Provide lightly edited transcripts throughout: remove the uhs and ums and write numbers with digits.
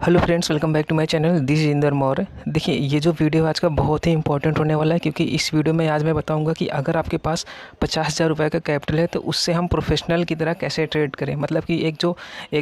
Hello friends, welcome back to my channel. This is Inder Maurya. देखिए, ये जो वीडियो आज का बहुत ही इंपॉर्टेंट होने वाला है, क्योंकि इस वीडियो में आज मैं बताऊंगा कि अगर आपके पास 50,000 रुपये का कैपिटल है तो उससे हम प्रोफेशनल की तरह कैसे ट्रेड करें। मतलब कि एक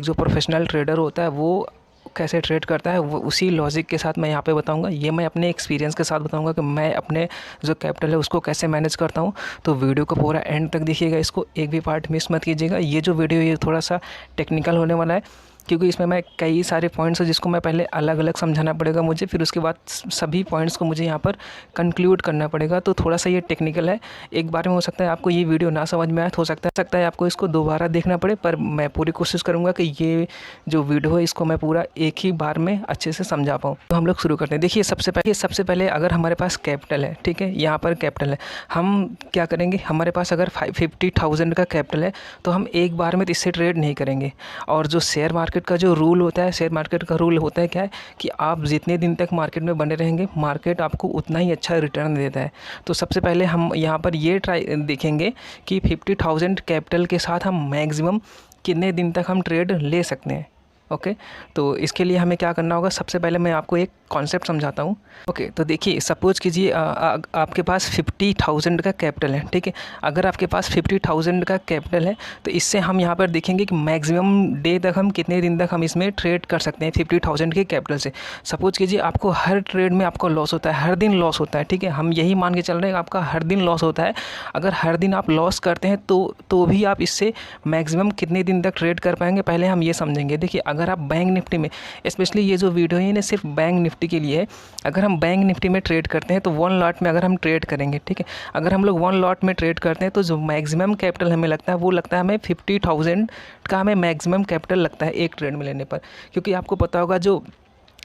जो प्रोफेशनल ट्रेडर होता है वो कैसे ट्रेड करता है, वो उसी लॉजिक के साथ मैं यहाँ पे बताऊंगा। ये मैं अपने एक्सपीरियंस के साथ बताऊंगा कि मैं अपने जो कैपिटल है उसको कैसे मैनेज करता हूँ। तो वीडियो को पूरा एंड तक देखिएगा, इसको एक भी पार्ट मिस मत कीजिएगा। ये जो वीडियो ये थोड़ा सा टेक्निकल होने वाला है, क्योंकि इसमें मैं कई सारे पॉइंट्स हैं जिसको मैं पहले अलग अलग समझाना पड़ेगा मुझे, फिर उसके बाद सभी पॉइंट्स को मुझे यहाँ पर कंक्लूड करना पड़ेगा। तो थोड़ा सा ये टेक्निकल है। एक बार में हो सकता है आपको ये वीडियो ना समझ में आए, तो हो सकता है आपको इसको दोबारा देखना पड़े, पर मैं पूरी कोशिश करूँगा कि ये जो वीडियो है इसको मैं पूरा एक ही बार में अच्छे से समझा पाऊँ। तो हम लोग शुरू करते हैं। देखिए, सबसे पहले अगर हमारे पास कैपिटल है, ठीक है, यहाँ पर कैपिटल है, हम क्या करेंगे। हमारे पास अगर 50,000 का कैपिटल है तो हम एक बार में इससे ट्रेड नहीं करेंगे। और जो शेयर मार्केट का जो रूल होता है, शेयर मार्केट का रूल होता है क्या है कि आप जितने दिन तक मार्केट में बने रहेंगे, मार्केट आपको उतना ही अच्छा रिटर्न देता है। तो सबसे पहले हम यहाँ पर ये ट्राई देखेंगे कि 50,000 कैपिटल के साथ हम मैक्सिमम कितने दिन तक हम ट्रेड ले सकते हैं। ओके, तो इसके लिए हमें क्या करना होगा। सबसे पहले मैं आपको एक कॉन्सेप्ट समझाता हूँ। ओके, तो देखिए, सपोज कीजिए आपके पास 50,000 का कैपिटल है, ठीक है। अगर आपके पास 50,000 का कैपिटल है तो इससे हम यहाँ पर देखेंगे कि मैक्सिमम डे तक हम कितने दिन तक हम इसमें ट्रेड कर सकते हैं 50,000 के कैपिटल से। सपोज कीजिए आपको हर ट्रेड में आपको लॉस होता है, हर दिन लॉस होता है, ठीक है। हम यही मान के चल रहे हैं आपका हर दिन लॉस होता है। अगर हर दिन आप लॉस करते हैं तो भी आप इससे मैक्सिमम कितने दिन तक ट्रेड कर पाएंगे, पहले हम ये समझेंगे। देखिए, अगर आप बैंक निफ्टी में, स्पेशली ये जो वीडियो है ना सिर्फ बैंक निफ्टी के लिए है, अगर हम बैंक निफ्टी में ट्रेड करते हैं तो 1 लॉट में अगर हम ट्रेड करेंगे, ठीक है, अगर हम लोग 1 लॉट में ट्रेड करते हैं तो जो मैक्सिमम कैपिटल हमें लगता है वो लगता है हमें 50,000 का हमें मैक्सिमम कैपिटल लगता है एक ट्रेड में लेने पर। क्योंकि आपको पता होगा जो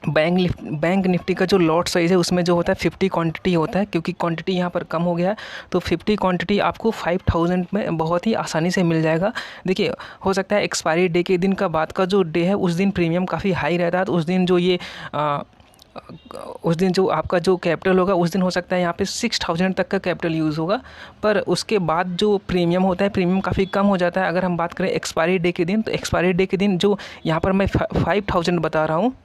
बैंक निफ्टी का जो लॉट साइज़ है उसमें जो होता है 50 क्वांटिटी होता है। क्योंकि क्वांटिटी यहाँ पर कम हो गया है तो 50 क्वांटिटी आपको 5,000 में बहुत ही आसानी से मिल जाएगा। देखिए, हो सकता है एक्सपायरी डे के दिन का बाद का जो डे है उस दिन प्रीमियम काफ़ी हाई रहता है, तो उस दिन जो आपका जो कैपिटल होगा उस दिन हो सकता है यहाँ पे 6,000 तक का कैपिटल यूज़ होगा। पर उसके बाद जो प्रीमियम होता है, प्रीमियम काफ़ी कम हो जाता है। अगर हम बात करें एक्सपायरी डे के दिन, तो एक्सपायरी डे के दिन जो यहाँ पर मैं 5,000 बता रहा हूँ,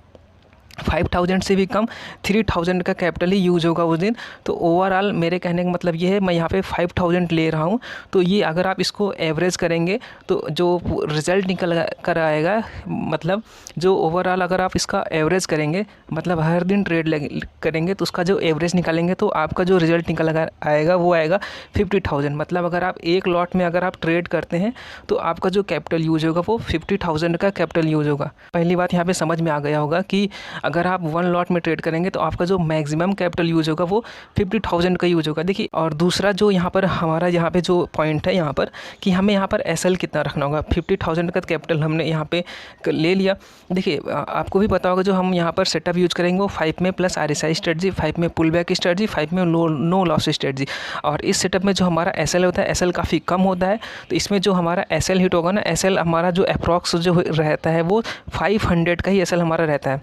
5,000 से भी कम 3,000 का कैपिटल ही यूज़ होगा उस दिन। तो ओवरऑल मेरे कहने का मतलब ये है, मैं यहाँ पे 5,000 ले रहा हूँ। तो ये अगर आप इसको एवरेज करेंगे तो जो रिज़ल्ट निकल कर आएगा, मतलब जो ओवरऑल अगर आप इसका एवरेज करेंगे, मतलब हर दिन ट्रेड करेंगे तो उसका जो एवरेज निकालेंगे तो आपका जो रिज़ल्ट निकल कर आएगा वो आएगा 50,000। मतलब अगर आप एक लॉट में अगर आप ट्रेड करते हैं तो आपका जो कैपिटल यूज़ होगा वो 50,000 का कैपिटल यूज़ होगा। पहली बात यहाँ पर समझ में आ गया होगा कि अगर आप 1 लॉट में ट्रेड करेंगे तो आपका जो मैक्सिमम कैपिटल यूज़ होगा वो 50,000 का यूज़ होगा। देखिए, और दूसरा जो यहाँ पर हमारा यहाँ पे जो पॉइंट है यहाँ पर कि हमें यहाँ पर एसएल कितना रखना होगा। 50,000 का कैपिटल हमने यहाँ पे ले लिया। देखिए, आपको भी पता होगा जो हम यहाँ पर सेटअप यूज़ करेंगे वो 5 में प्लस RSI स्ट्रेटजी, 5 में पुल बैक स्ट्रेटजी, 5 में नो लॉस स्ट्रेटजी। और इस सेटअप में जो हमारा एसएल होता है, एसएल काफ़ी कम होता है। तो इसमें जो हमारा एसएल हिट होगा ना, एसएल हमारा जो अप्रॉक्स जो रहता है वो 500 का ही एसएल हमारा रहता है।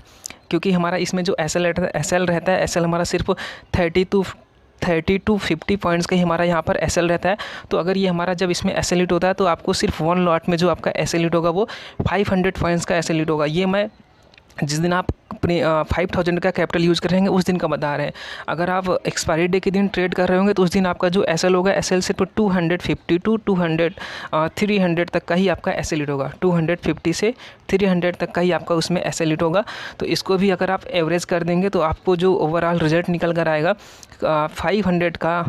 क्योंकि हमारा इसमें जो एसएल रहता है, एसएल हमारा सिर्फ 30 टू 50 पॉइंट्स का ही हमारा यहाँ पर एसएल रहता है। तो अगर ये हमारा जब इसमें एसएल हिट होता है तो आपको सिर्फ 1 लॉट में जो आपका एसएल हिट होगा वो 500 पॉइंट्स का एसएल हिट होगा। ये मैं जिस दिन आप 5,000 का कैपिटल यूज़ करेंगे उस दिन का बता रहे हैं। अगर आप एक्सपायरी डे के दिन ट्रेड कर रहे होंगे तो उस दिन आपका जो एसएल होगा, एसएल सिर्फ 250 टू 300 तक का ही आपका एसएल हिट होगा। 250 से 300 तक का ही आपका उसमें एसएल हिट होगा। तो इसको भी अगर आप एवरेज कर देंगे तो आपको जो ओवरऑल रिजल्ट निकल कर आएगा 500 का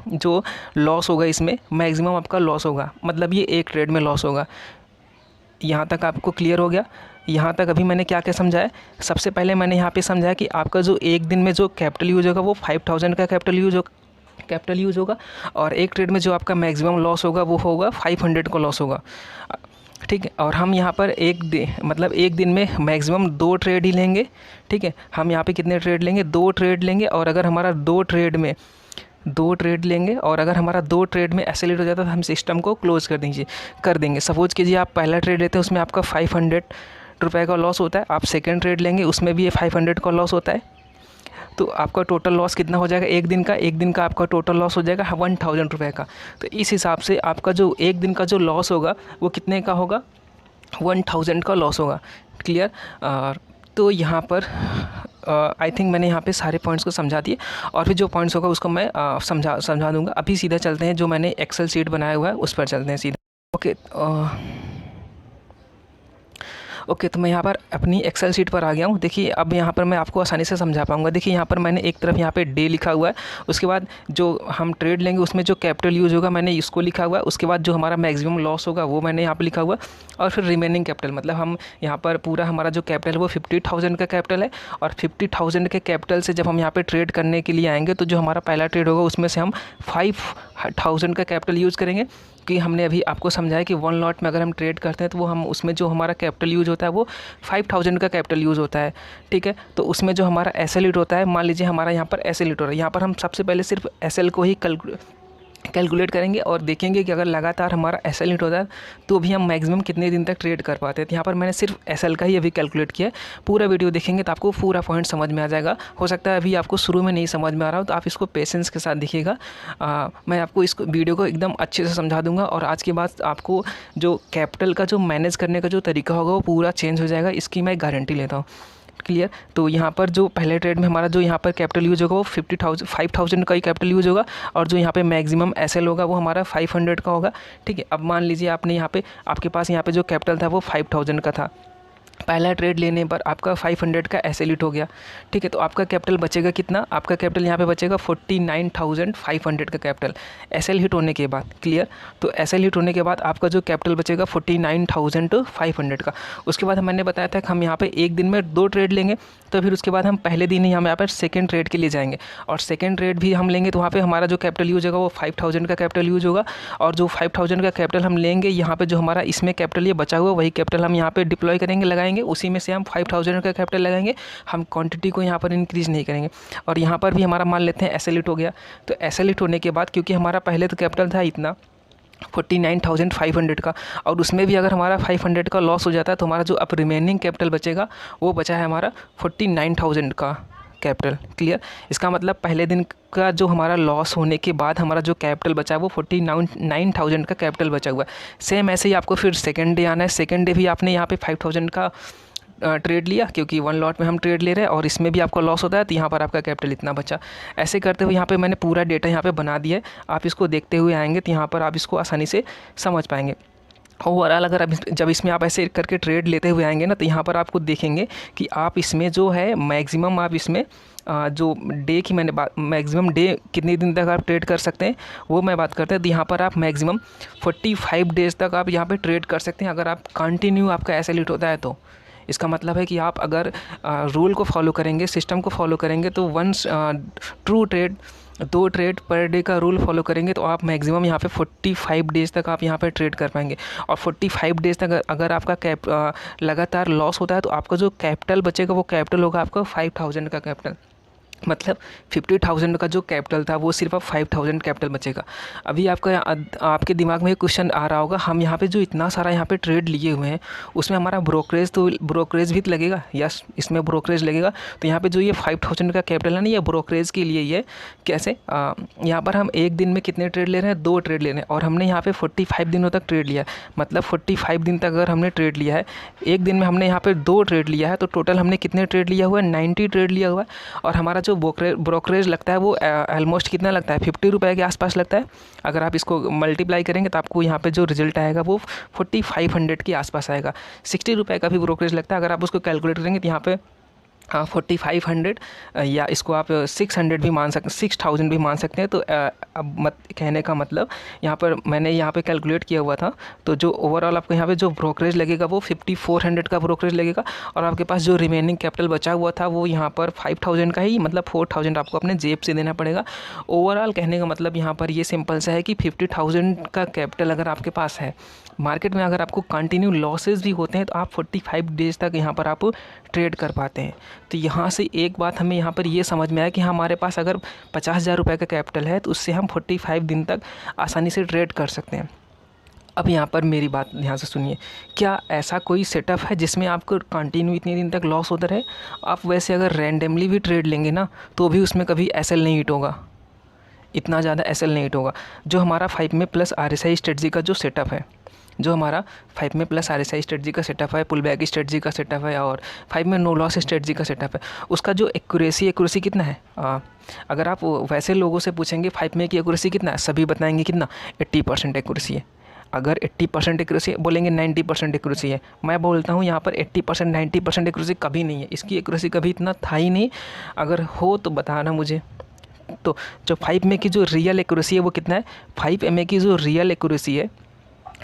जो लॉस होगा, इसमें मैक्सिमम आपका लॉस होगा। मतलब ये एक ट्रेड में लॉस होगा। यहाँ तक आपको क्लियर हो गया। यहाँ तक अभी मैंने क्या क्या समझाया। सबसे पहले मैंने यहाँ पे समझाया कि आपका जो एक दिन में जो कैपिटल यूज़ होगा वो 5,000 का कैपिटल यूज़ होगा। और एक ट्रेड में जो आपका मैक्सिमम लॉस होगा वो होगा 500 का लॉस होगा, ठीक है। और हम यहाँ पर एक दिन में मैक्सिमम 2 ट्रेड ही लेंगे, ठीक है। हम यहाँ पे कितने ट्रेड लेंगे, 2 ट्रेड लेंगे। और अगर हमारा 2 ट्रेड लेंगे और अगर हमारा 2 ट्रेड में एसएल हिट हो जाता है तो हम सिस्टम को क्लोज कर देंगे। सपोज कीजिए आप पहला ट्रेड लेते हैं, उसमें आपका 500 रुपये का लॉस होता है। आप सेकंड ट्रेड लेंगे, उसमें भी ये 500 का लॉस होता है। तो आपका टोटल लॉस कितना हो जाएगा एक दिन का आपका टोटल लॉस हो जाएगा 1,000 रुपये का। तो इस हिसाब से आपका जो एक दिन का जो लॉस होगा वो कितने का होगा, 1,000 का लॉस होगा। क्लियर। तो यहाँ पर आई थिंक मैंने यहाँ पे सारे पॉइंट्स को समझा दिए, और फिर जो पॉइंट्स होगा उसको मैं समझा दूँगा। अभी सीधा चलते हैं, जो मैंने एक्सेल शीट बनाया हुआ है उस पर चलते हैं सीधा। ओके, तो मैं यहाँ पर अपनी एक्सेल शीट पर आ गया हूँ। देखिए अब यहाँ पर मैं आपको आसानी से समझा पाऊँगा। देखिए यहाँ पर मैंने एक तरफ यहाँ पे डे लिखा हुआ है, उसके बाद जो हम ट्रेड लेंगे उसमें जो कैपिटल यूज़ होगा मैंने इसको लिखा हुआ है, उसके बाद जो हमारा मैक्सिमम लॉस होगा वो मैंने यहाँ पर लिखा हुआ है, और फिर रिमेनिंग कैपिटल, मतलब हम यहाँ पर पूरा हमारा जो कैपिटल है वो 50,000 का कैपिटल है, और 50,000 के कैपिटल से जब हम यहाँ पर ट्रेड करने के लिए आएंगे तो जो हमारा पहला ट्रेड होगा उसमें से हम 5,000 का कैपिटल यूज़ करेंगे, कि हमने अभी आपको समझाया कि 1 लॉट में अगर हम ट्रेड करते हैं तो वो हम उसमें जो हमारा कैपिटल यूज़ होता है वो 5,000 का कैपिटल यूज़ होता है, ठीक है। तो उसमें जो हमारा एसएल होता है, मान लीजिए हमारा यहाँ पर एसएल हो रहा है, यहाँ पर हम सबसे पहले सिर्फ एसएल को ही कैलकुलेट करेंगे और देखेंगे कि अगर लगातार हमारा एसएल हिट होता है तो भी हम मैक्सिमम कितने दिन तक ट्रेड कर पाते हैं। तो यहाँ पर मैंने सिर्फ एसएल का ही अभी कैलकुलेट किया है। पूरा वीडियो देखेंगे तो आपको पूरा पॉइंट समझ में आ जाएगा। हो सकता है अभी आपको शुरू में नहीं समझ में आ रहा हो तो आप इसको पेशेंस के साथ देखिएगा। मैं आपको इस वीडियो को एकदम अच्छे से समझा दूंगा, और आज के बाद आपको जो कैपिटल का जो मैनेज करने का जो तरीका होगा वो पूरा चेंज हो जाएगा, इसकी मैं गारंटी लेता हूँ। क्लियर। तो यहाँ पर जो पहले ट्रेड में हमारा जो यहाँ पर कैपिटल यूज़ होगा वो 5,000 का ही कैपिटल यूज़ होगा, और जो यहाँ पे मैक्सिमम एसएल होगा वो हमारा 500 का होगा, ठीक है। अब मान लीजिए आपने यहाँ पे आपके पास यहाँ पे जो कैपिटल था वो 5,000 का था, पहला ट्रेड लेने पर आपका 500 का एसएल हिट हो गया, ठीक है। तो आपका कैपिटल बचेगा कितना, आपका कैपिटल यहाँ पे बचेगा 49,500 का कैपिटल एसएल हिट होने के बाद। क्लियर। तो एसएल हिट होने के बाद आपका जो कैपिटल बचेगा 49,500 का। उसके बाद मैंने बताया था कि हम यहाँ पे एक दिन में 2 ट्रेड लेंगे, तो फिर उसके बाद हम पहले दिन ही हम यहाँ पर सेकेंड ट्रेड के लिए जाएंगे, और सेकेंड ट्रेड भी हम लेंगे तो वहाँ पर हमारा जो कैपिटल यूज होगा वो 5,000 का कैपिटल यूज होगा, और जो 5,000 का कैपिटल हम लेंगे यहाँ पर जो हमारा इसमें कैपिटल ये बचा हुआ वही कैपिटल हम यहाँ पर डिप्लॉय करेंगे, लगाएंगे, उसी में से हम 5,000 का कैपिटल लगाएंगे। हम क्वांटिटी को यहाँ पर इंक्रीज़ नहीं करेंगे। और यहाँ पर भी हमारा मान लेते हैं एसएल हिट हो गया। तो एसएल हिट होने के बाद क्योंकि हमारा पहले तो कैपिटल था इतना 49,500 का, और उसमें भी अगर हमारा 500 का लॉस हो जाता है तो हमारा जो अब रिमेनिंग कैपिटल बचेगा वो बचा है हमारा 49,000 का कैपिटल। क्लियर। इसका मतलब पहले दिन का जो हमारा लॉस होने के बाद हमारा जो कैपिटल बचा है वो 49,000 का कैपिटल बचा हुआ है। सेम ऐसे ही आपको फिर सेकेंड डे आना है। सेकेंड डे भी आपने यहाँ पे 5,000 का ट्रेड लिया, क्योंकि 1 लॉट में हम ट्रेड ले रहे हैं और इसमें भी आपका लॉस होता है, तो यहाँ पर आपका कैपिटल इतना बचा। ऐसे करते हुए यहाँ पे मैंने पूरा डेटा यहाँ पे बना दिया है। आप इसको देखते हुए आएंगे तो यहाँ पर आप इसको आसानी से समझ पाएंगे। ओवरऑल अगर आप जब इसमें आप ऐसे करके ट्रेड लेते हुए आएंगे ना, तो यहाँ पर आपको देखेंगे कि आप इसमें जो है मैक्सिमम आप इसमें जो डे की मैंने बात, मैक्सिमम डे कितने दिन तक आप ट्रेड कर सकते हैं वो मैं बात करते हैं। तो यहाँ पर आप मैक्सिमम 45 डेज़ तक आप यहाँ पे ट्रेड कर सकते हैं, अगर आप कंटिन्यू आपका एसएल हिट होता है तो। इसका मतलब है कि आप अगर रूल को फॉलो करेंगे, सिस्टम को फॉलो करेंगे, तो one to trade 2 trade per day का रूल फॉलो करेंगे तो आप मैक्सिमम यहाँ पे 45 डेज़ तक आप यहाँ पे ट्रेड कर पाएंगे। और 45 डेज़ तक अगर आपका लगातार लॉस होता है तो आपका जो कैपिटल बचेगा वो कैपिटल होगा आपका 5,000 का कैपिटल। मतलब 50,000 का जो कैपिटल था वो सिर्फ अब 5,000 कैपिटल बचेगा। अभी आपके दिमाग में क्वेश्चन आ रहा होगा, हम यहाँ पे जो इतना सारा यहाँ पे ट्रेड लिए हुए हैं उसमें हमारा ब्रोकरेज भी तो लगेगा। यस, इसमें ब्रोकरेज लगेगा। तो यहाँ पे जो ये 5,000 का कैपिटल है ना, ये ब्रोकरेज के लिए ये कैसे, यहाँ पर हम एक दिन में कितने ट्रेड ले रहे हैं, 2 ट्रेड ले रहे हैं, और हमने यहाँ पे 45 दिनों तक ट्रेड लिया है। मतलब 45 दिन तक अगर हमने ट्रेड लिया है, एक दिन में हमने यहाँ पे 2 ट्रेड लिया है, तो टोटल हमने कितने ट्रेड लिया हुआ है, 90 ट्रेड लिया हुआ है। और हमारा जो ब्रोकरेज लगता है वो ऑलमोस्ट कितना लगता है, 50 रुपये के आसपास लगता है। अगर आप इसको मल्टीप्लाई करेंगे तो आपको यहाँ पे जो रिजल्ट आएगा वो 4,500 के आसपास आएगा। 60 रुपये का भी ब्रोकरेज लगता है। अगर आप उसको कैलकुलेट करेंगे तो यहाँ पे 4,500 या इसको आप 600 भी मान सकते, 6,000 भी मान सकते हैं। तो अब कहने का मतलब यहाँ पर मैंने यहाँ पे कैलकुलेट किया हुआ था, तो जो ओवरऑल आपको यहाँ पे जो ब्रोकरेज लगेगा वो 5,400 का ब्रोकरेज लगेगा, और आपके पास जो रिमेनिंग कैपिटल बचा हुआ था वो यहाँ पर 5,000 का ही, मतलब 4,000 आपको अपने जेब से देना पड़ेगा। ओवरऑल कहने का मतलब यहाँ पर ये सिंपल सा है कि 50,000 का कैपिटल अगर आपके पास है, मार्केट में अगर आपको कंटिन्यू लॉसेस भी होते हैं तो आप 45 डेज़ तक यहाँ पर आप ट्रेड कर पाते हैं। तो यहाँ से एक बात हमें यहाँ पर ये समझ में आया कि हमारे पास अगर 50,000 रुपये का कैपिटल है तो उससे हम 45 दिन तक आसानी से ट्रेड कर सकते हैं। अब यहाँ पर मेरी बात ध्यान से सुनिए, क्या ऐसा कोई सेटअप है जिसमें आपको कंटिन्यू इतने दिन तक लॉस होता रहे? आप वैसे अगर रैंडमली भी ट्रेड लेंगे ना तो भी उसमें कभी एसएल नहीं हिट होगा, इतना ज़्यादा एसएल नहीं हिट होगा। जो हमारा 5 में प्लस RSI स्ट्रेटजी का जो सेटअप है, जो हमारा 5 में प्लस RSI स्ट्रेटजी का सेटअप है, पुल बैक स्ट्रेटजी का सेटअप है और 5 में नो लॉस स्ट्रेटजी का सेटअप है, उसका जो एक्यूरेसी कितना है, अगर आप वैसे लोगों से पूछेंगे 5 में की एक्यूरेसी कितना है, सभी बताएंगे कितना 80% एक्यूरेसी है। अगर 80% एक्यूरेसी बोलेंगे 90% एक्यूरेसी है, मैं बोलता हूँ यहाँ पर 80% 90% एक्यूरेसी कभी नहीं है, इसकी एक्यूरेसी कभी इतना था ही नहीं। अगर हो तो बताना मुझे। तो जो 5 में की जो रियल एक्यूरेसी है वो कितना है, 5 में की जो रियल एक्यूरेसी है,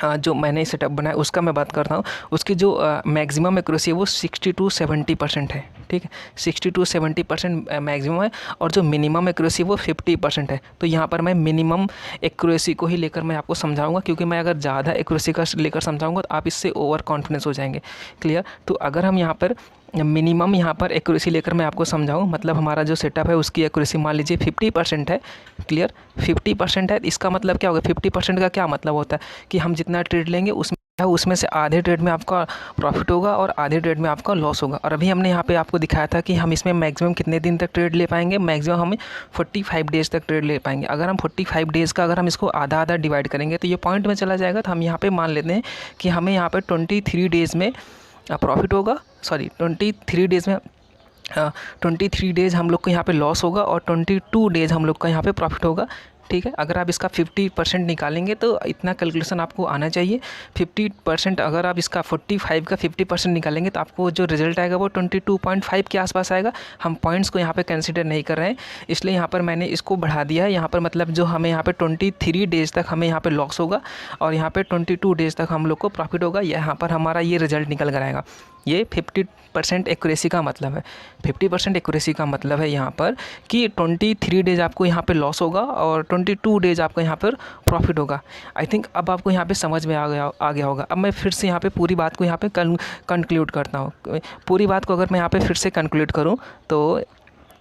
जो मैंने सेटअप बनाया उसका मैं बात करता हूँ, उसकी जो मैक्सिमम एक्यूरेसी है वो 60 to 70% है। ठीक है, 60 to 70% मैक्सिमम है और जो मिनिमम एक्यूरेसी वो 50% है। तो यहाँ पर मैं मिनिमम एक्यूरेसी को ही लेकर मैं आपको समझाऊंगा, क्योंकि मैं अगर ज़्यादा एक्यूरेसी का लेकर समझाऊंगा तो आप इससे ओवर कॉन्फिडेंस हो जाएंगे। क्लियर। तो अगर हम यहाँ पर मिनिमम यहाँ पर एक्यूरेसी लेकर मैं आपको समझाऊँ, मतलब हमारा जो सेटअप है उसकी एक्यूरेसी मान लीजिए 50% है। क्लियर, 50% है। इसका मतलब क्या होगा, 50% का क्या मतलब होता है कि हम जितना ट्रेड लेंगे उसमें से आधे ट्रेड में आपका प्रॉफिट होगा और आधे ट्रेड में आपका लॉस होगा। और अभी हमने यहाँ पे आपको दिखाया था कि हम इसमें मैक्सिमम कितने दिन तक ट्रेड ले पाएंगे, मैक्सिमम हमें 45 डेज़ तक ट्रेड ले पाएंगे। अगर हम 45 डेज़ का अगर हम इसको आधा आधा डिवाइड करेंगे तो ये पॉइंट में चला जाएगा। तो हम यहाँ पे मान लेते हैं कि हमें यहाँ पर 23 डेज़ में प्रॉफिट होगा, सॉरी 23 डेज़ में 23 डेज़ हम लोग को यहाँ पे लॉस होगा और 22 डेज़ हम लोग का यहाँ पे प्रॉफिट होगा। ठीक है, अगर आप इसका 50% निकालेंगे तो इतना कैलकुलेशन आपको आना चाहिए। 50% अगर आप इसका 45 का 50% निकालेंगे तो आपको जो रिजल्ट आएगा वो 22.5 के आसपास आएगा। हम पॉइंट्स को यहाँ पे कंसिडर नहीं कर रहे हैं, इसलिए यहाँ पर मैंने इसको बढ़ा दिया है। यहाँ पर मतलब जो हमें यहाँ पे 23 डेज़ तक हमें यहाँ पे लॉस होगा और यहाँ पे 22 डेज़ तक हम लोग को प्रॉफिट होगा। यहाँ पर हमारा ये रिजल्ट निकल कर आएगा। ये 50% एक्यूरेसी का मतलब है। 50% एक्यूरेसी का मतलब है यहाँ पर कि 23 डेज़ आपको यहाँ पे लॉस होगा और 22 डेज़ आपको यहाँ पर प्रॉफिट होगा। आई थिंक अब आपको यहाँ पे समझ में आ गया होगा। अब मैं फिर से यहाँ पे पूरी बात को यहाँ पे कंक्लूड करता हूँ। पूरी बात को अगर मैं यहाँ पे फिर से कंक्लूड करूँ तो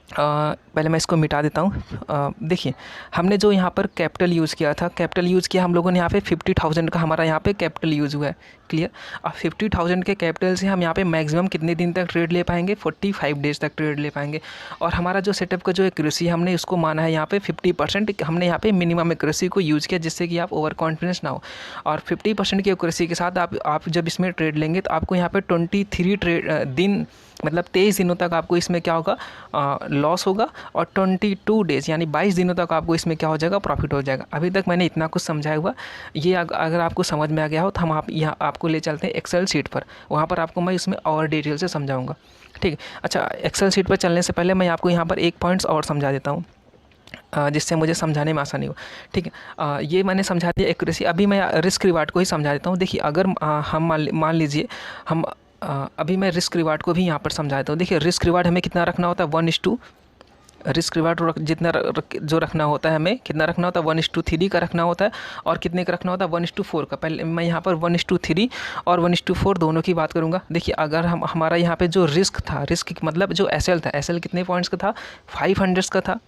पहले मैं इसको मिटा देता हूँ। देखिए, हमने जो यहाँ पर कैपिटल यूज़ किया था, कैपिटल यूज़ किया हम लोगों ने यहाँ पे 50,000 का हमारा यहाँ पे कैपिटल यूज़ हुआ है। क्लियर। अब 50,000 के कैपिटल से हम यहाँ पे मैक्सिमम कितने दिन तक ट्रेड ले पाएंगे, 45 डेज़ तक ट्रेड ले पाएंगे। और हमारा जो सेटअप का जो एक्यूरेसी हमने उसको माना है यहाँ पे 50%, हमने यहाँ पे मिनिमम एक्यूरेसी को यूज़ किया जिससे कि आप ओवर कॉन्फिडेंस ना हो। और 50% की एक्यूरेसी के साथ आप जब इसमें ट्रेड लेंगे तो आपको यहाँ पे 23 दिन मतलब 23 दिनों तक आपको इसमें क्या होगा, लॉस होगा और 22 डेज़ यानी 22 दिनों तक आपको इसमें क्या हो जाएगा, प्रॉफिट हो जाएगा। अभी तक मैंने इतना कुछ समझाया हुआ। ये अगर आपको समझ में आ गया हो तो हम यहाँ आपको ले चलते हैं एक्सेल शीट पर, वहाँ पर आपको मैं इसमें और डिटेल से समझाऊंगा। ठीक है। अच्छा, एक्सेल शीट पर चलने से पहले मैं आपको यहाँ पर एक पॉइंट्स और समझा देता हूँ जिससे मुझे समझाने में आसानी हो। ठीक है, ये मैंने समझा दिया एक्यूरेसी। अभी मैं रिस्क रिवार्ड को ही समझा देता हूँ। देखिए, अगर हम मान लीजिए हम अभी मैं रिस्क रिवार्ड को भी यहाँ पर समझा देता हूँ। देखिए, रिस्क रिवार्ड हमें कितना रखना होता है, 1:2। रिस्क रिवार्ड जितना जो रखना होता है हमें कितना रखना होता है, 1:3 का रखना होता है। और कितने का रखना होता है, 1:4 का। पहले मैं यहाँ पर 1:3 और 1:4 दोनों की बात करूँगा। देखिए, अगर हमारा यहाँ पे जो रिस्क था, रिस्क मतलब जो एसएल था, एसएल कितने पॉइंट्स का था, 500 का था,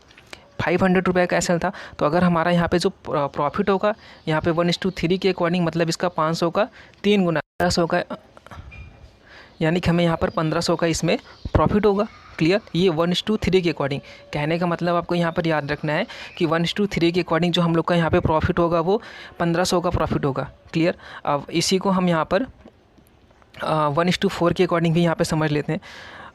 500 रुपये का एसएल था। तो अगर हमारा यहाँ पे जो प्रॉफिट होगा यहाँ पे 1:3 के अकॉर्डिंग, मतलब इसका 500 का 3 गुना 1500 का, यानी कि हमें यहाँ पर 1500 का इसमें प्रॉफिट होगा। क्लियर। ये 1:3 के अकॉर्डिंग, कहने का मतलब आपको यहाँ पर याद रखना है कि 1:3 के अकॉर्डिंग जो हम लोग का यहाँ पे प्रॉफिट होगा वो 1500 का प्रॉफिट होगा। क्लियर। अब इसी को हम यहाँ पर 1:4 के अकॉर्डिंग भी यहाँ पे समझ लेते हैं।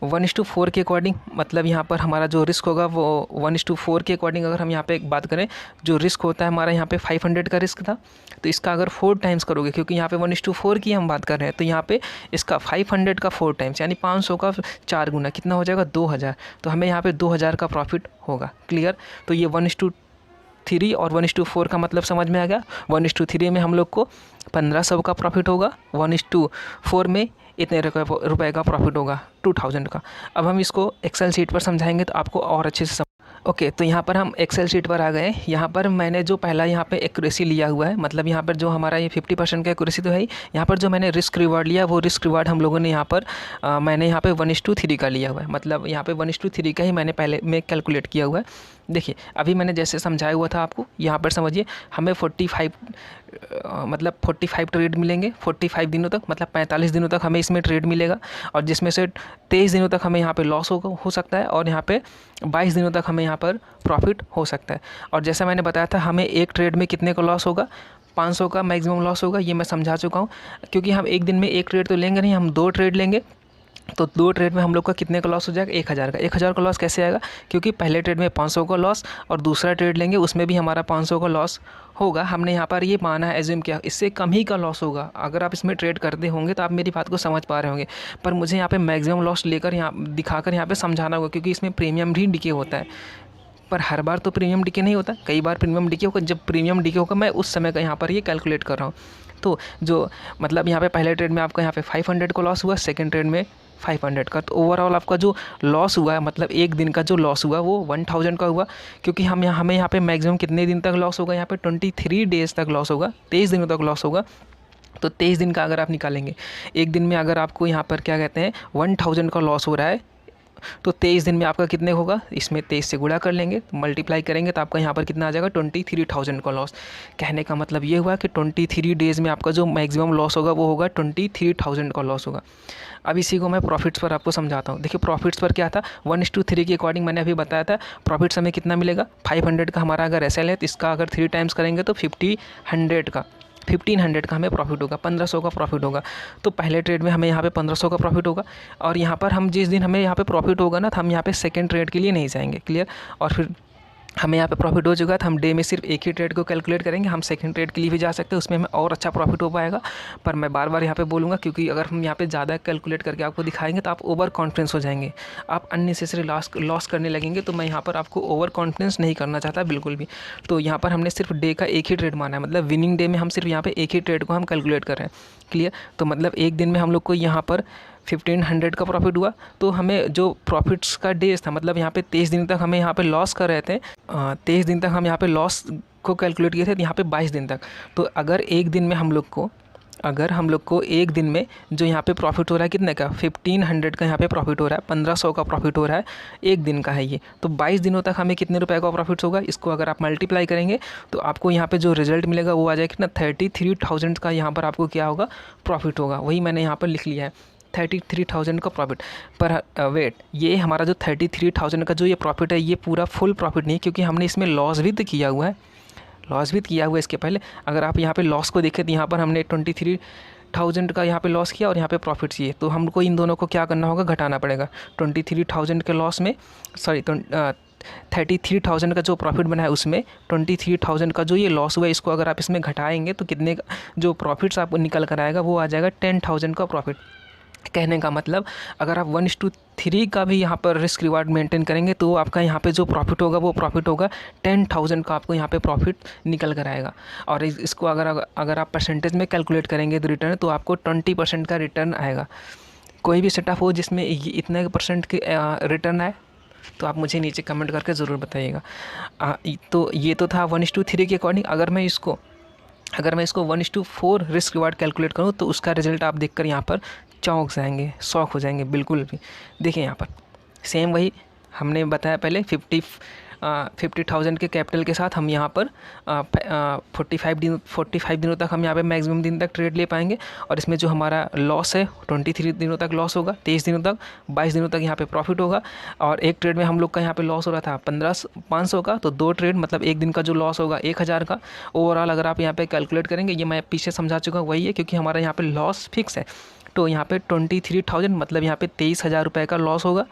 1:4 के अकॉर्डिंग मतलब यहाँ पर हमारा जो रिस्क होगा वो 1:4 के अकॉर्डिंग अगर हम यहाँ पे एक बात करें, जो रिस्क होता है हमारा यहाँ पे 500 का रिस्क था, तो इसका अगर 4 टाइम्स करोगे, क्योंकि यहाँ पे 1:4 की हम बात कर रहे हैं, तो यहाँ पे इसका 500 का 4 टाइम्स यानी 500 का 4 गुना कितना हो जाएगा, 2000। तो हमें यहाँ पे 2000 का प्रॉफिट होगा। क्लियर। तो ये 1:3 और 1:4 का मतलब समझ में आ गया। 1:3 में हम लोग को 1500 का प्रॉफिट होगा, 1:4 में इतने रुपए का प्रॉफिट होगा, 2000 का। अब हम इसको एक्सेल शीट पर समझाएंगे तो आपको और अच्छे से ओके। तो यहाँ पर हम एक्सेल शीट पर आ गए। यहाँ पर मैंने जो पहला यहाँ पे एक्यूरेसी लिया हुआ है, मतलब यहाँ पर जो हमारा ये 50% का एक्यूरेसी तो है ही। यहाँ पर जो मैंने रिस्क रिवार्ड लिया वो रिस्क रिवार्ड हम लोगों ने यहाँ पर मैंने यहाँ पे 1:3 का लिया हुआ है, मतलब यहाँ पे 1:3 का ही मैंने पहले में कैलकुलेट किया हुआ है। देखिए, अभी मैंने जैसे समझाया हुआ था आपको, यहाँ पर समझिए, हमें 45 ट्रेड मिलेंगे 45 दिनों तक, मतलब 45 दिनों तक हमें इसमें ट्रेड मिलेगा, और जिसमें से 23 दिनों तक हमें यहाँ पे लॉस हो सकता है, और यहाँ पे 22 दिनों तक हमें यहाँ पर प्रॉफिट हो सकता है। और जैसा मैंने बताया था, हमें एक ट्रेड में कितने का लॉस होगा, 500 का मैक्सिमम लॉस होगा, ये मैं समझा चुका हूँ। क्योंकि हम एक दिन में एक ट्रेड तो लेंगे नहीं, हम 2 ट्रेड लेंगे, तो 2 ट्रेड में हम लोग का कितने का लॉस हो जाएगा, 1000 का। 1000 का लॉस कैसे आएगा, क्योंकि पहले ट्रेड में 500 का लॉस और दूसरा ट्रेड लेंगे उसमें भी हमारा 500 का लॉस होगा। हमने यहाँ पर ये माना है, एज्यूम किया, इससे कम ही का लॉस होगा। अगर आप इसमें ट्रेड करते होंगे तो आप मेरी बात को समझ पा रहे होंगे, पर मुझे यहाँ पे मैक्सिमम लॉस लेकर यहाँ दिखाकर यहाँ पे समझाना होगा, क्योंकि इसमें प्रीमियम भी डिके होता है। पर हर बार तो प्रीमियम डिके नहीं होता, कई बार प्रीमियम डिके होगा। जब प्रीमियम डिके होगा मैं उस समय का यहाँ पर ये कैलकुलेट कर रहा हूँ। तो जो मतलब यहाँ पे पहले ट्रेड में आपका यहाँ पे 500 का लॉस हुआ, सेकंड ट्रेड में 500 का, तो ओवरऑल आपका जो लॉस हुआ है, मतलब एक दिन का जो लॉस हुआ वो 1000 का हुआ। क्योंकि हमें यहाँ पे मैक्सिमम कितने दिन तक लॉस होगा, यहाँ पे 23 डेज़ तक लॉस होगा, 23 दिनों तक लॉस होगा। तो 23 दिन का अगर आप निकालेंगे, एक दिन में अगर आपको यहाँ पर क्या कहते हैं 1000 का लॉस हो रहा है, तो 23 दिन में आपका कितने होगा, इसमें 23 से गुणा कर लेंगे, मल्टीप्लाई करेंगे तो आपका यहाँ पर कितना आ जाएगा 23,000 का लॉस। कहने का मतलब ये हुआ कि 23 डेज़ में आपका जो मैक्सिमम लॉस होगा वो होगा 23,000 का लॉस होगा। अब इसी को मैं प्रॉफिट्स पर आपको समझाता हूँ। देखिए प्रॉफिट्स पर क्या था, 1:3 के अकॉर्डिंग मैंने अभी बताया था। प्रॉफिट्स हमें कितना मिलेगा, 500 का हमारा अगर एसएल है तो इसका अगर 3 टाइम्स करेंगे तो 1500 का हमें प्रॉफिट होगा, 1500 का प्रॉफिट होगा। तो पहले ट्रेड में हमें यहाँ पे 1500 का प्रॉफिट होगा, और यहाँ पर हम जिस दिन हमें यहाँ पे प्रॉफिट होगा ना, तो हम यहाँ पे सेकंड ट्रेड के लिए नहीं जाएंगे, क्लियर। और फिर हमें यहाँ पे प्रॉफिट हो चुका है तो हम डे में सिर्फ एक ही ट्रेड को कैलकुलेट करेंगे। हम सेकंड ट्रेड के लिए भी जा सकते हैं, उसमें हमें और अच्छा प्रॉफिट हो पाएगा। पर मैं बार बार यहाँ पे बोलूँगा, क्योंकि अगर हम यहाँ पे ज़्यादा कैलकुलेट करके आपको दिखाएंगे तो आप ओवर कॉन्फिडेंस हो जाएंगे, आप अननेसेसरी लॉस करने लगेंगे। तो मैं यहाँ पर आपको ओवर कॉन्फिडेंस नहीं करना चाहता बिल्कुल भी। तो यहाँ पर हमने सिर्फ डे का एक ही ट्रेड माना है, मतलब विनिंग डे में हम सिर्फ यहाँ पर एक ही ट्रेड को हम कैलकुलेट कर रहे हैं, क्लियर। तो मतलब एक दिन में हम लोग को यहाँ पर 1500 का प्रॉफिट हुआ। तो हमें जो प्रॉफिट्स का डेज था, मतलब यहाँ पे 23 दिन तक हमें यहाँ पे लॉस कर रहे थे, 23 दिन तक हम यहाँ पे लॉस को कैलकुलेट किए थे, यहाँ पे 22 दिन तक। तो अगर एक दिन में हम लोग को एक दिन में जो यहाँ पे प्रॉफिट हो रहा है कितने का, 1500 का यहाँ पे प्रॉफिट हो रहा है, 1500 का प्रॉफिट हो रहा है, एक दिन का है ये। तो 22 दिनों तक हमें कितने रुपए का प्रॉफिट होगा, इसको अगर आप मल्टीप्लाई करेंगे तो आपको यहाँ पे जो रिजल्ट मिलेगा वो आ जाएगा कितना, 33,000 का यहाँ पर आपको क्या होगा, प्रॉफिट होगा। वही मैंने यहाँ पर लिख लिया है, 33,000 का प्रॉफिट। पर वेट, ये हमारा जो 33,000 का जो ये प्रॉफिट है, ये पूरा फुल प्रॉफिट नहीं, क्योंकि हमने इसमें लॉस भी तो किया हुआ है, इसके पहले। अगर आप यहाँ पे लॉस को देखें तो यहाँ पर हमने 23,000 का यहाँ पे लॉस किया और यहाँ पे प्रॉफिट चाहिए, तो हमको इन दोनों को क्या करना होगा, घटाना पड़ेगा। 23,000 के लॉस में 33,000 का जो प्रॉफिट बना है उसमें 23,000 का जो ये लॉस हुआ है, इसको अगर आप इसमें घटाएंगे तो कितने का जो प्रॉफिट्स आपको निकल कर आएगा वो आ जाएगा 10,000 का प्रॉफिट। कहने का मतलब अगर आप 1:3 का भी यहाँ पर रिस्क रिवार्ड मेंटेन करेंगे तो आपका यहाँ पे जो प्रॉफिट होगा वो प्रॉफिट होगा 10,000 का, आपको यहाँ पे प्रॉफिट निकल कर आएगा। और इसको अगर आप परसेंटेज में कैलकुलेट करेंगे तो रिटर्न, तो आपको 20% का रिटर्न आएगा। कोई भी सेटअप हो जिसमें इतने परसेंट के रिटर्न आए तो आप मुझे नीचे कमेंट करके ज़रूर बताइएगा। तो ये तो था 1:3 के अकॉर्डिंग। अगर मैं इसको 1:4 रिस्क रिवार्ड कैलकुलेट करूँ तो उसका रिजल्ट आप देखकर यहाँ पर चौंक जाएंगे, शॉक हो जाएंगे बिल्कुल भी। देखिए यहाँ पर सेम वही हमने बताया पहले, 50,000 के कैपिटल के साथ हम यहाँ पर 45 दिनों तक हम यहाँ पे मैक्सिमम दिन तक ट्रेड ले पाएंगे। और इसमें जो हमारा लॉस है 23 दिनों तक लॉस होगा, 23 दिनों तक, 22 दिनों तक यहाँ पे प्रॉफिट होगा। और एक ट्रेड में हम लोग का यहाँ पे लॉस हो रहा था 500 का, तो 2 ट्रेड मतलब एक दिन का जो लॉस होगा 1000 का। ओवरऑल अगर आप यहाँ पे कैलकुलेट करेंगे, ये मैं पीछे समझा चुका हूँ, वही है, क्योंकि हमारा यहाँ पे लॉस फिक्स है। तो यहाँ पे 23,000 मतलब यहाँ पे 23,000 रुपये का लॉस होगा,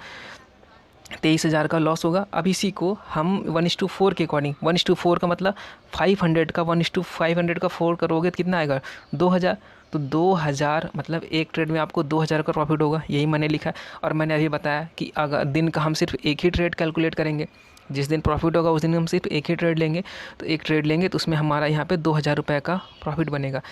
23,000 का लॉस होगा। अब इसी को हम 1:4 के अकॉर्डिंग, 1:4 का मतलब 500 का 1:500 का 4 करोगे तो कितना आएगा, 2,000। तो 2,000 मतलब एक ट्रेड में आपको 2,000 का प्रॉफिट होगा, यही मैंने लिखा है। और मैंने अभी बताया कि अगर दिन का हम सिर्फ एक ही ट्रेड कैलकुलेट करेंगे, जिस दिन प्रॉफिट होगा उस दिन हम सिर्फ एक ही ट्रेड लेंगे। तो एक ट्रेड लेंगे तो उसमें हमारा यहाँ पे 2,000 रुपये का प्रॉफिट बनेगा।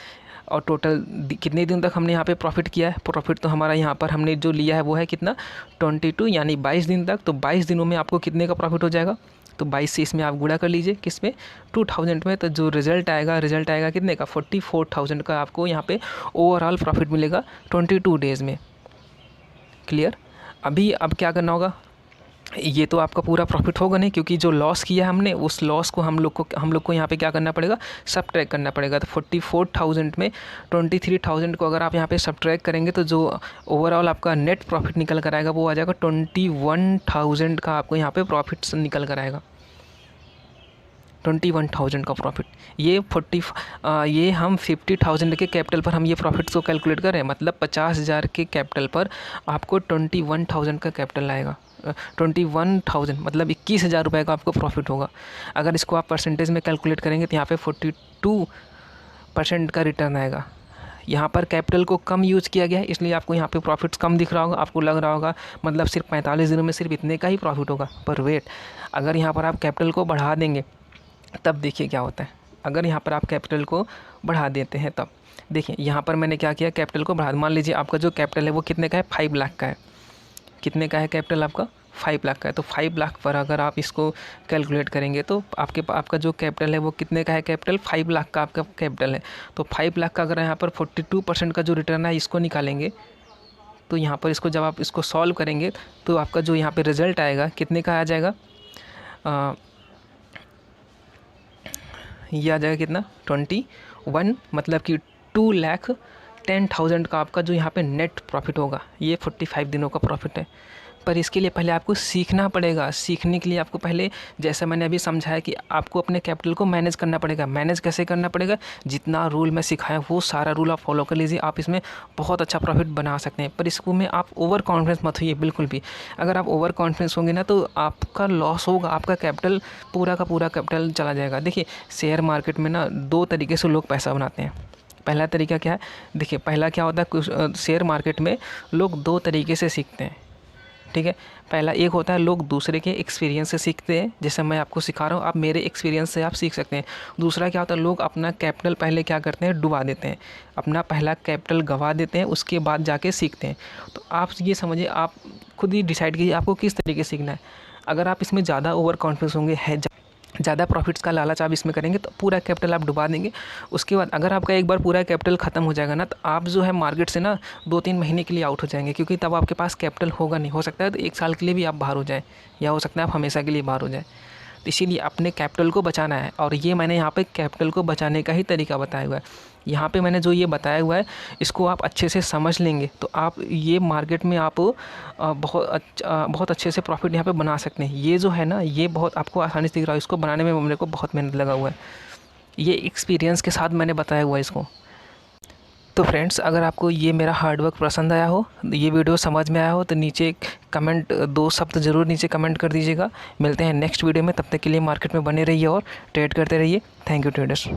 और टोटल कितने दिन तक हमने यहाँ पे प्रॉफिट किया है, प्रॉफिट तो हमारा यहाँ पर हमने जो लिया है वो है कितना, 22 यानी 22 दिन तक। तो 22 दिनों में आपको कितने का प्रॉफिट हो जाएगा, तो 22 से इसमें आप गुणा कर लीजिए, किस में, 2000 में। तो जो रिजल्ट आएगा कितने का, 44,000 का आपको यहाँ पे ओवरऑल प्रॉफिट मिलेगा 22 डेज़ में, क्लियर। अब क्या करना होगा, ये तो आपका पूरा प्रॉफिट होगा नहीं, क्योंकि जो लॉस किया है हमने उस लॉस को हम लोग को यहाँ पे क्या करना पड़ेगा, सबट्रैक्ट करना पड़ेगा। तो 44,000 में 23,000 को अगर आप यहाँ पे सबट्रैक्ट करेंगे तो जो ओवरऑल आपका नेट प्रॉफिट निकल कर आएगा वो आ जाएगा 21,000 का, आपको यहाँ पे प्रॉफिट निकल कर आएगा। 21,000 का प्रॉफिट। ये हम 50,000 के कैपिटल पर हम ये प्रॉफिट्स को कैलकुलेट कर रहे हैं, मतलब 50,000 के कैपिटल पर आपको 21,000 का कैपिटल आएगा। 21,000 मतलब 21,000 रुपये का आपको प्रॉफिट होगा। अगर इसको आप परसेंटेज में कैलकुलेट करेंगे तो यहाँ पे 42% का रिटर्न आएगा। यहाँ पर कैपिटल को कम यूज़ किया गया है, इसलिए आपको यहाँ पे प्रॉफिट्स कम दिख रहा होगा। आपको लग रहा होगा मतलब सिर्फ 45 दिनों में सिर्फ इतने का ही प्रॉफिट होगा, पर वेट, अगर यहाँ पर आप कैपिटल को बढ़ा देंगे तब देखिए क्या होता है। अगर यहाँ पर आप कैपिटल को बढ़ा देते हैं तब देखिए, यहाँ पर मैंने क्या किया, कैपिटल को बढ़ा, मान लीजिए आपका जो कैपिटल है वो कितने का है, 5 लाख का है। कितने का है कैपिटल आपका, 5 लाख का है। तो 5 लाख पर अगर आप इसको कैलकुलेट करेंगे तो आपका जो कैपिटल है वो कितने का है, कैपिटल 5 लाख का आपका कैपिटल है। तो 5 लाख का अगर यहाँ पर 42% का जो रिटर्न है इसको निकालेंगे तो यहाँ पर इसको जब आप इसको सॉल्व करेंगे तो आपका जो यहाँ पे रिजल्ट आएगा कितने का आ जाएगा, ये आ जाएगा कितना, 21, मतलब कि 2,10,000 का आपका जो यहाँ पे नेट प्रॉफिट होगा। ये 45 दिनों का प्रॉफिट है। पर इसके लिए पहले आपको सीखना पड़ेगा। सीखने के लिए आपको पहले, जैसा मैंने अभी समझाया कि आपको अपने कैपिटल को मैनेज करना पड़ेगा। मैनेज कैसे करना पड़ेगा, जितना रूल मैं सिखाया वो सारा रूल आप फॉलो कर लीजिए, आप इसमें बहुत अच्छा प्रॉफिट बना सकते हैं। पर इसको में आप ओवर कॉन्फिडेंस मत होइए बिल्कुल भी। अगर आप ओवर कॉन्फिडेंस होंगे ना तो आपका लॉस होगा, आपका कैपिटल पूरा का पूरा कैपिटल चला जाएगा। देखिए शेयर मार्केट में ना 2 तरीके से लोग पैसा बनाते हैं। पहला तरीका क्या है, देखिए पहला क्या होता है, कुछ शेयर मार्केट में लोग 2 तरीके से सीखते हैं, ठीक है। पहला एक होता है लोग दूसरे के एक्सपीरियंस से सीखते हैं, जैसे मैं आपको सिखा रहा हूँ, आप मेरे एक्सपीरियंस से आप सीख सकते हैं। दूसरा क्या होता है, लोग अपना कैपिटल पहले क्या करते हैं, डुबा देते हैं, अपना पहला कैपिटल गंवा देते हैं, उसके बाद जाके सीखते हैं। तो आप ये समझिए, आप खुद ही डिसाइड कीजिए आपको किस तरीके से सीखना है। अगर आप इसमें ज़्यादा ओवर कॉन्फिडेंस होंगे, है ज़्यादा प्रॉफिट्स का लालच आप इसमें करेंगे तो पूरा कैपिटल आप डुबा देंगे। उसके बाद अगर आपका एक बार पूरा कैपिटल ख़त्म हो जाएगा ना तो आप जो है मार्केट से ना 2-3 महीने के लिए आउट हो जाएंगे, क्योंकि तब आपके पास कैपिटल होगा नहीं। हो सकता है तो 1 साल के लिए भी आप बाहर हो जाए, या हो सकता है आप हमेशा के लिए बाहर हो जाए। तो इसीलिए अपने कैपिटल को बचाना है, और ये मैंने यहाँ पे कैपिटल को बचाने का ही तरीका बताया हुआ है। यहाँ पे मैंने जो ये बताया हुआ है इसको आप अच्छे से समझ लेंगे तो आप ये मार्केट में आप बहुत अच्छे से प्रॉफिट यहाँ पे बना सकते हैं। ये जो है ना, ये बहुत आपको आसानी से दिख रहा है, इसको बनाने में मेरे को बहुत मेहनत लगा हुआ है। ये एक्सपीरियंस के साथ मैंने बताया हुआ है इसको। तो फ्रेंड्स, अगर आपको ये मेरा हार्डवर्क पसंद आया हो, ये वीडियो समझ में आया हो तो नीचे कमेंट 2 शब्द ज़रूर नीचे कमेंट कर दीजिएगा। मिलते हैं नेक्स्ट वीडियो में, तब तक के लिए मार्केट में बने रहिए और ट्रेड करते रहिए। Thank you traders.